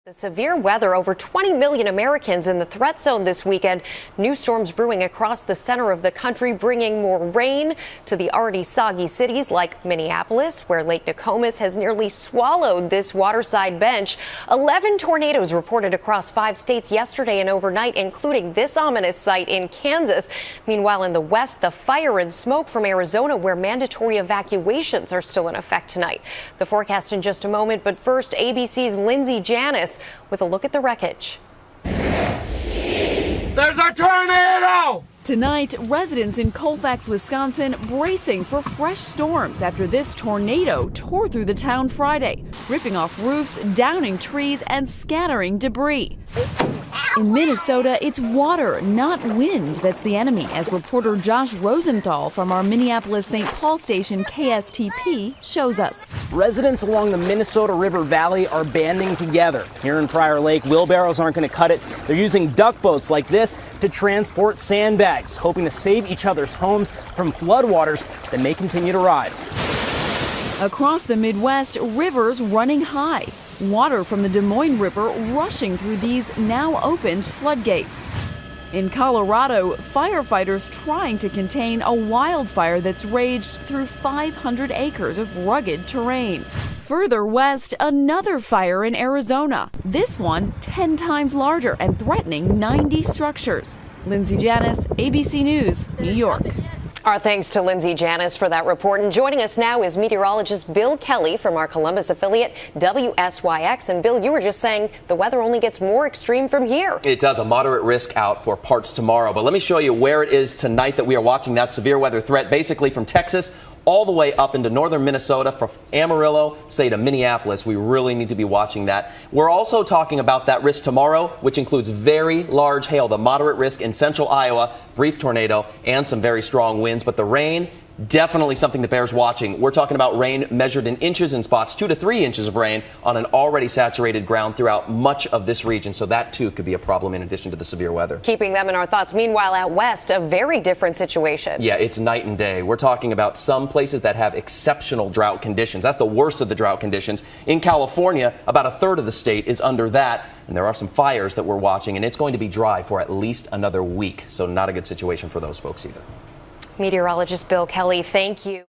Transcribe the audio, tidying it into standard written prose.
The severe weather, over 20 million Americans in the threat zone this weekend. New storms brewing across the center of the country, bringing more rain to the already soggy cities like Minneapolis, where Lake Nokomis has nearly swallowed this waterside bench. 11 tornadoes reported across 5 states yesterday and overnight, including this ominous sight in Kansas. Meanwhile, in the west, the fire and smoke from Arizona, where mandatory evacuations are still in effect tonight. The forecast in just a moment, but first, ABC's Lindsay Janis with a look at the wreckage. There's a tornado! Tonight, residents in Colfax, Wisconsin, bracing for fresh storms after this tornado tore through the town Friday, ripping off roofs, downing trees, and scattering debris. In Minnesota, it's water, not wind, that's the enemy, as reporter Josh Rosenthal from our Minneapolis-St. Paul station KSTP shows us. Residents along the Minnesota River Valley are banding together. Here in Prior Lake, wheelbarrows aren't going to cut it. They're using duck boats like this to transport sandbags, hoping to save each other's homes from floodwaters that may continue to rise. Across the Midwest, rivers running high. Water from the Des Moines River rushing through these now opened floodgates. In Colorado, firefighters trying to contain a wildfire that's raged through 500 acres of rugged terrain. Further west, another fire in Arizona. This one 10 times larger and threatening 90 structures. Lindsay Janis, ABC News, New York. Our thanks to Lindsay Janis for that report. And joining us now is meteorologist Bill Kelly from our Columbus affiliate, WSYX. And Bill, you were just saying the weather only gets more extreme from here. It does. A moderate risk out for parts tomorrow. But let me show you where it is tonight that we are watching that severe weather threat, basically from Texas all the way up into northern Minnesota, from Amarillo, say to Minneapolis. We really need to be watching that. We're also talking about that risk tomorrow, which includes very large hail, the moderate risk in central Iowa, brief tornado, and some very strong winds. But the rain, definitely something that bears watching. We're talking about rain measured in inches in spots, 2 to 3 inches of rain on an already saturated ground throughout much of this region. So that, too, could be a problem in addition to the severe weather. Keeping them in our thoughts. Meanwhile, out west, a very different situation. Yeah, it's night and day. We're talking about some places that have exceptional drought conditions. That's the worst of the drought conditions. In California, about a third of the state is under that. And there are some fires that we're watching, and it's going to be dry for at least another week. So not a good situation for those folks either. Meteorologist Bill Kelly, thank you.